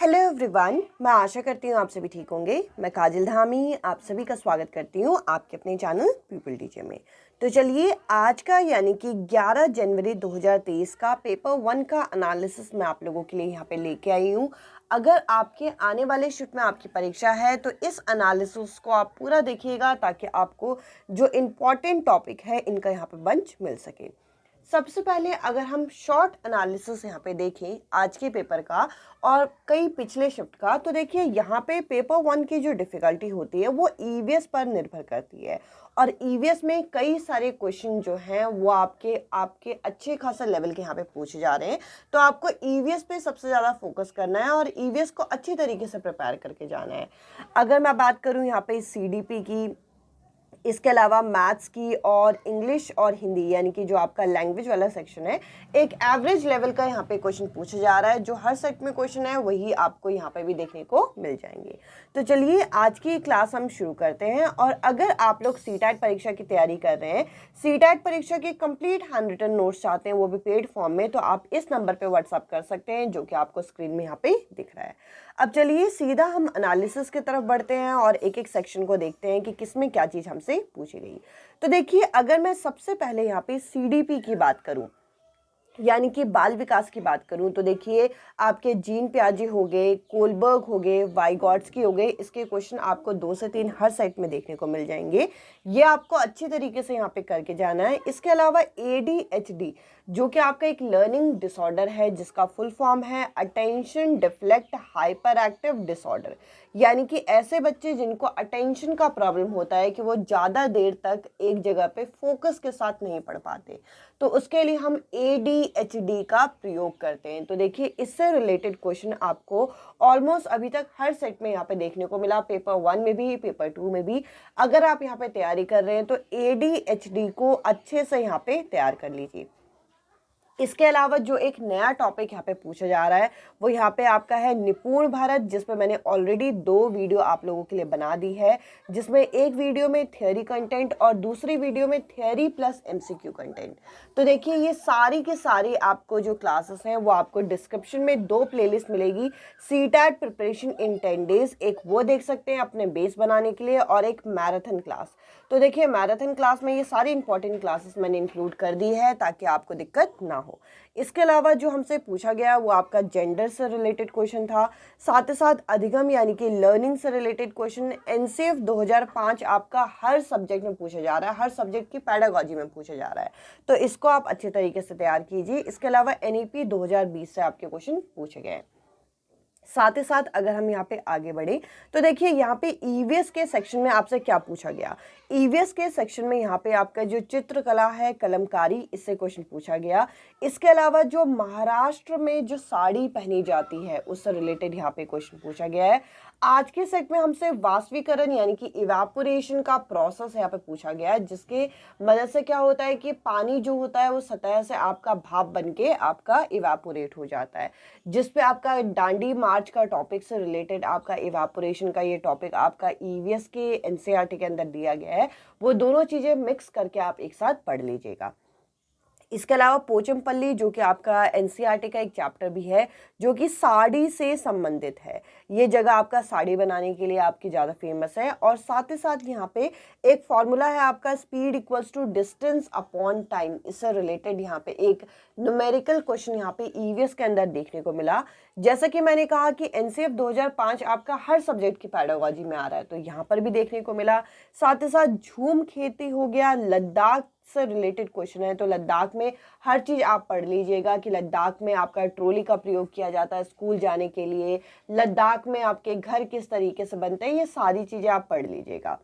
Hello everyone, मैं आशा करती हूँ आप सभी ठीक होंगे। मैं काजल धामी आप सभी का स्वागत करती हूँ आपके अपने चैनल पीपल टीचर में। तो चलिए आज का यानी कि 11 जनवरी 2023 का पेपर 1 का एनालिसिस मैं आप लोगों के लिए यहाँ पे लेके आई हूँ। अगर आपके आने वाले शिफ्ट में आपकी परीक्षा है तो इस एनालिसिस को आप पूरा देखिएगा ताकि आपको जो इम्पॉर्टेंट टॉपिक है इनका यहाँ पे बंच मिल सके। सबसे पहले अगर हम शॉर्ट एनालिसिस यहाँ पे देखें आज के पेपर का और कई पिछले शिफ्ट का, तो देखिए यहाँ पे पेपर 1 की जो डिफ़िकल्टी होती है वो ईवीएस पर निर्भर करती है। और ईवीएस में कई सारे क्वेश्चन जो हैं वो आपके अच्छे खासा लेवल के यहाँ पे पूछे जा रहे हैं। तो आपको ईवीएस पे सबसे ज़्यादा फोकस करना है और ईवीएस को अच्छी तरीके से प्रिपेयर करके जाना है। अगर मैं बात करूँ यहाँ पे सीडीपी की, इसके अलावा मैथ्स की और इंग्लिश और हिंदी यानी कि जो आपका लैंग्वेज वाला सेक्शन है, एक एवरेज लेवल का यहाँ पे क्वेश्चन पूछा जा रहा है। जो हर सेट में क्वेश्चन है वही आपको यहाँ पे भी देखने को मिल जाएंगे। तो चलिए आज की क्लास हम शुरू करते हैं। और अगर आप लोग सीटेट परीक्षा की तैयारी कर रहे हैं, सीटेट परीक्षा के कंप्लीट हैंड रिटन नोट्स चाहते हैं वो भी पेड फॉर्म में, तो आप इस नंबर पर व्हाट्सअप कर सकते हैं जो कि आपको स्क्रीन में यहाँ पे दिख रहा है। अब चलिए सीधा हम एनालिसिस की तरफ बढ़ते हैं और एक एक सेक्शन को देखते हैं कि किसमें क्या चीज़ हमसे पूछी गई। तो देखिए अगर मैं सबसे पहले यहाँ पे सीडीपी की बात करूँ यानी कि बाल विकास की बात करूं, तो देखिए आपके जीन पियाजे हो गए, कोलबर्ग हो गए, वाइगॉट्स्की हो गए, इसके क्वेश्चन आपको 2 से 3 हर सेट में देखने को मिल जाएंगे। ये आपको अच्छी तरीके से यहाँ पे करके जाना है। इसके अलावा एडीएचडी जो कि आपका एक लर्निंग डिसऑर्डर है जिसका फुल फॉर्म है attention deflect hyper active disorder, यानी कि ऐसे बच्चे जिनको अटेंशन का प्रॉब्लम होता है कि वो ज़्यादा देर तक एक जगह पे फोकस के साथ नहीं पढ़ पाते, तो उसके लिए हम ADHD का प्रयोग करते हैं। तो देखिए इससे रिलेटेड क्वेश्चन आपको ऑलमोस्ट अभी तक हर सेट में यहाँ पे देखने को मिला, पेपर 1 में भी पेपर 2 में भी। अगर आप यहाँ पे तैयारी कर रहे हैं तो ADHD को अच्छे से यहाँ पे तैयार कर लीजिए। इसके अलावा जो एक नया टॉपिक यहाँ पे पूछा जा रहा है वो यहाँ पे आपका है निपुण भारत, जिसपे मैंने ऑलरेडी 2 वीडियो आप लोगों के लिए बना दी है, जिसमें एक वीडियो में थियोरी कंटेंट और दूसरी वीडियो में थियोरी प्लस MCQ कंटेंट। तो देखिए ये सारी के सारी आपको जो क्लासेस हैं वो आपको डिस्क्रिप्शन में 2 प्लेलिस्ट मिलेगी। सीटेट प्रिपरेशन इन 10 डेज, एक वो देख सकते हैं अपने बेस बनाने के लिए, और एक मैराथन क्लास। तो देखिए मैराथन क्लास में ये सारी इंपॉर्टेंट क्लासेस मैंने इंक्लूड कर दी है ताकि आपको दिक्कत ना हो। इसके अलावा जो हमसे पूछा गया वो आपका जेंडर से रिलेटेड क्वेश्चन था, साथ ही साथ अधिगम यानी कि लर्निंग से रिलेटेड क्वेश्चन। एनसीएफ 2005 आपका हर सब्जेक्ट में पूछा जा रहा है, हर सब्जेक्ट की पैडागॉजी में पूछा जा रहा है, तो इसको आप अच्छे तरीके से तैयार कीजिए। इसके अलावा एनईपी 2020 से आपके क्वेश्चन पूछे गए। साथ ही साथ अगर हम यहाँ पे आगे बढ़े तो देखिए यहाँ पे ईवीएस के सेक्शन में आपसे क्या पूछा गया। ईवीएस के सेक्शन में यहाँ पे आपका जो चित्रकला है, कलमकारी, इससे क्वेश्चन पूछा गया। इसके अलावा जो महाराष्ट्र में जो साड़ी पहनी जाती है उससे रिलेटेड यहाँ पे क्वेश्चन पूछा गया है। आज के सेट में हमसे वाष्पीकरण यानी कि इवापोरेशन का प्रोसेस यहाँ पे पूछा गया है, जिसके मदद से क्या होता है कि पानी जो होता है वो सतह से आपका भाप बन के आपका इवापोरेट हो जाता है, जिसपे आपका डांडी मार्च का टॉपिक से रिलेटेड आपका इवापोरेशन का ये टॉपिक आपका ईवीएस के एनसीईआरटी के अंदर दिया गया है। वो दोनों चीजें मिक्स करके आप एक साथ पढ़ लीजिएगा। इसके अलावा पोचमपल्ली जो कि आपका एनसीईआरटी का एक चैप्टर भी है जो कि साड़ी से संबंधित है। ये जगह आपका साड़ी बनाने के लिए आपकी ज़्यादा फेमस है। और साथ ही साथ यहाँ पे एक फॉर्मूला है आपका speed equals to distance upon time, इससे रिलेटेड यहाँ पे एक न्यूमेरिकल क्वेश्चन यहाँ पे ईवीएस के अंदर देखने को मिला। जैसा कि मैंने कहा कि एनसीएफ 2005 आपका हर सब्जेक्ट की पैडागॉजी में आ रहा है, तो यहाँ पर भी देखने को मिला। साथ ही साथ झूम खेती हो गया, लद्दाख से रिलेटेड क्वेश्चन है, तो लद्दाख में हर चीज़ आप पढ़ लीजिएगा कि लद्दाख में आपका ट्रॉली का प्रयोग किया जाता है स्कूल जाने के लिए, लद्दाख में आपके घर किस तरीके से बनते हैं, ये सारी चीज़ें आप पढ़ लीजिएगा।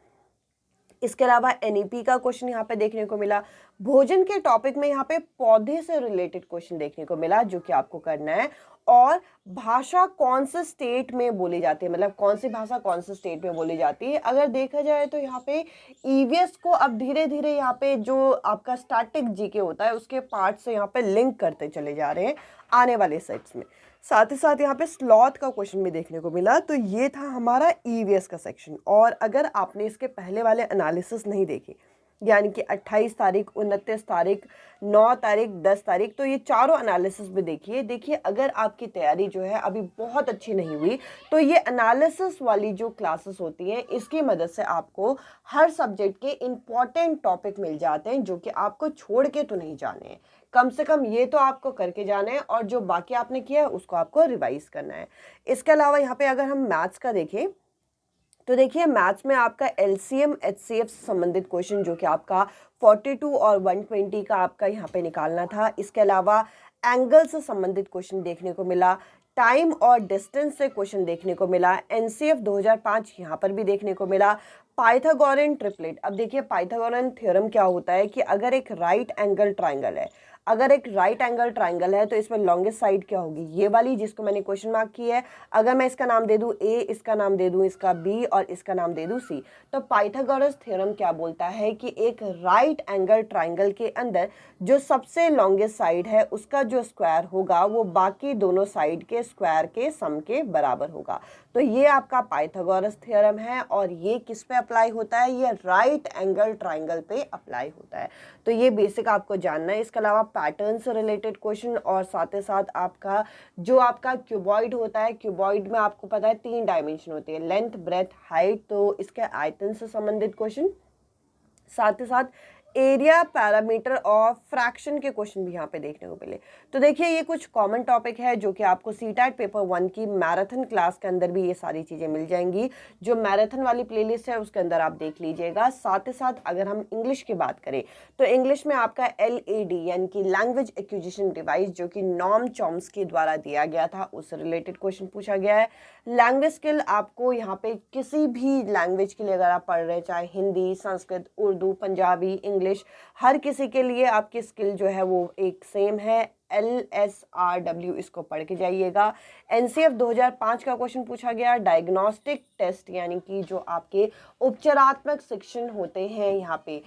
इसके अलावा एनईपी का क्वेश्चन यहाँ पे देखने को मिला। भोजन के टॉपिक में यहाँ पे पौधे से रिलेटेड क्वेश्चन देखने को मिला जो कि आपको करना है। और भाषा कौन से स्टेट में बोली जाती है, मतलब कौन सी भाषा कौन से स्टेट में बोली जाती है। अगर देखा जाए तो यहाँ पे ईवीएस को अब धीरे धीरे यहाँ पे जो आपका स्टैटिक जीके होता है उसके पार्ट से यहाँ पे लिंक करते चले जा रहे हैं आने वाले सेट्स में। साथ ही साथ यहाँ पे स्लॉथ का क्वेश्चन भी देखने को मिला। तो ये था हमारा ईवीएस का सेक्शन। और अगर आपने इसके पहले वाले एनालिसिस नहीं देखे यानी कि 28 तारीख, 29 तारीख, 9 तारीख, 10 तारीख, तो ये चारों एनालिसिस भी देखिए। अगर आपकी तैयारी जो है अभी बहुत अच्छी नहीं हुई तो ये एनालिसिस वाली जो क्लासेस होती हैं इसकी मदद से आपको हर सब्जेक्ट के इम्पॉर्टेंट टॉपिक मिल जाते हैं जो कि आपको छोड़ के तो नहीं जाने हैं। कम से कम ये तो आपको करके जाना है और जो बाकी आपने किया है उसको आपको रिवाइज करना है। इसके अलावा यहाँ पे अगर हम मैथ्स का देखें तो देखिए मैथ्स में आपका एलसीएम एचसीएफ से संबंधित क्वेश्चन जो कि आपका 42 और 120 का आपका यहाँ पे निकालना था। इसके अलावा एंगल से संबंधित क्वेश्चन देखने को मिला, टाइम और डिस्टेंस से क्वेश्चन देखने को मिला, एनसीएफ 2005 यहाँ पर भी देखने को मिला, पाइथागोरन ट्रिपलेट। अब देखिए पाइथागोरन थ्योरम क्या होता है कि अगर एक राइट एंगल ट्राइंगल है तो इसमें लॉन्गेस्ट साइड क्या होगी, ये वाली जिसको मैंने क्वेश्चन मार्क की है। अगर मैं इसका नाम दे दूं ए, इसका नाम दे दूं इसका बी और इसका नाम दे दूं सी, तो पाइथागोरस थ्योरम क्या बोलता है कि एक राइट एंगल ट्राइंगल के अंदर जो सबसे लॉन्गेस्ट साइड है उसका जो स्क्वायर होगा वो बाकी दोनों साइड के स्क्वायर के सम के बराबर होगा। तो ये आपका पाइथागोरस थ्योरम है और ये किस पे अप्लाई होता है, ये राइट एंगल ट्राइंगल पे अप्लाई होता है। तो ये बेसिक आपको जानना है। इसके अलावा पैटर्न से रिलेटेड क्वेश्चन और साथ ही साथ आपका जो आपका क्यूबॉइड होता है, क्यूबॉइड में आपको पता है 3 डायमेंशन होती है, लेंथ, ब्रेथ, हाइट, तो इसके आयतन से संबंधित क्वेश्चन, साथ ही साथ एरिया, पैरामीटर और फ्रैक्शन के क्वेश्चन भी यहाँ पे देखने को मिले। तो देखिए ये कुछ कॉमन टॉपिक है जो कि आपको सीटैट पेपर 1 की मैराथन क्लास के अंदर भी ये सारी चीज़ें मिल जाएंगी। जो मैराथन वाली प्लेलिस्ट है उसके अंदर आप देख लीजिएगा। साथ ही साथ अगर हम इंग्लिश की बात करें तो इंग्लिश में आपका LAD यानी कि लैंग्वेज एक्विजिशन डिवाइस जो कि नॉम चॉम्स्की द्वारा दिया गया था उससे रिलेटेड क्वेश्चन पूछा गया है। लैंग्वेज स्किल आपको यहाँ पे किसी भी लैंग्वेज के लिए अगर आप पढ़ रहे हैं, चाहे हिंदी, संस्कृत, उर्दू, पंजाबी, इंग्लिश, हर किसी के लिए आपकी स्किल जो है वो एक सेम है। LSRW इसको पढ़ के जाइएगा। NCF 2005 का क्वेश्चन पूछा गया, डायग्नोस्टिक टेस्ट यानी कि जो आपके उपचारात्मक शिक्षण होते हैं यहाँ पे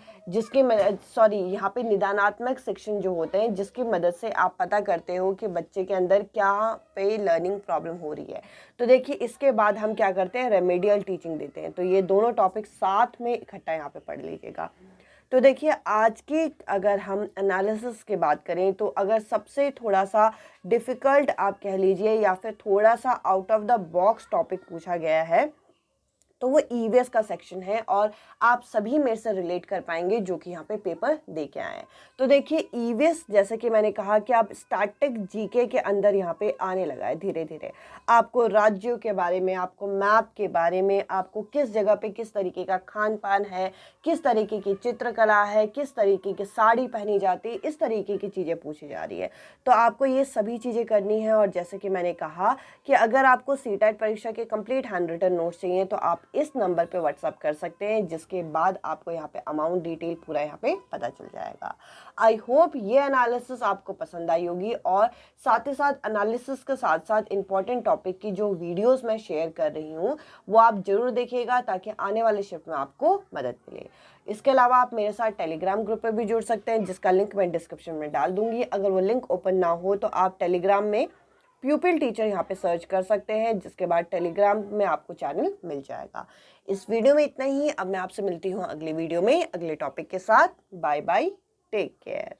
यहाँ पे निदानात्मक शिक्षण जो होते हैं जिसकी मदद से आप पता करते हो कि बच्चे के अंदर क्या पे लर्निंग प्रॉब्लम हो रही है। तो देखिए इसके बाद हम क्या करते हैं, रेमेडियल टीचिंग देते हैं। तो ये दोनों टॉपिक साथ में इकट्ठा यहाँ पे पढ़ लीजिएगा। तो देखिए आज की अगर हम एनालिसिस की बात करें तो अगर सबसे थोड़ा सा डिफ़िकल्ट आप कह लीजिए या फिर थोड़ा सा out of the box topic पूछा गया है तो वो ईवीएस का सेक्शन है और आप सभी मेरे से रिलेट कर पाएंगे जो कि यहाँ पे पेपर दे के आए हैं। तो देखिए ईवीएस जैसे कि मैंने कहा कि आप स्टैटिक जीके के अंदर यहाँ पे आने लगा है धीरे धीरे। आपको राज्यों के बारे में, आपको मैप के बारे में, आपको किस जगह पे किस तरीके का खान पान है, किस तरीके की चित्रकला है, किस तरीके की साड़ी पहनी जाती है, इस तरीके की चीज़ें पूछी जा रही है। तो आपको ये सभी चीज़ें करनी है। और जैसे कि मैंने कहा कि अगर आपको सीटेट परीक्षा के कंप्लीट हैंड रिटन नोट्स चाहिए तो आप इस नंबर पे व्हाट्सअप कर सकते हैं, जिसके बाद आपको यहाँ पे अमाउंट डिटेल पूरा यहाँ पे पता चल जाएगा। आई होप ये एनालिसिस आपको पसंद आई होगी और साथ ही साथ एनालिसिस के साथ साथ इंपॉर्टेंट टॉपिक की जो वीडियोस मैं शेयर कर रही हूँ वो आप जरूर देखिएगा ताकि आने वाले शिफ्ट में आपको मदद मिले। इसके अलावा आप मेरे साथ टेलीग्राम ग्रुप पे भी जुड़ सकते हैं जिसका लिंक मैं डिस्क्रिप्शन में डाल दूंगी। अगर वो लिंक ओपन ना हो तो आप टेलीग्राम में प्यूपिल टीचर यहाँ पे सर्च कर सकते हैं, जिसके बाद टेलीग्राम में आपको चैनल मिल जाएगा। इस वीडियो में इतना ही। अब मैं आपसे मिलती हूँ अगली वीडियो में अगले टॉपिक के साथ। Bye bye, take care.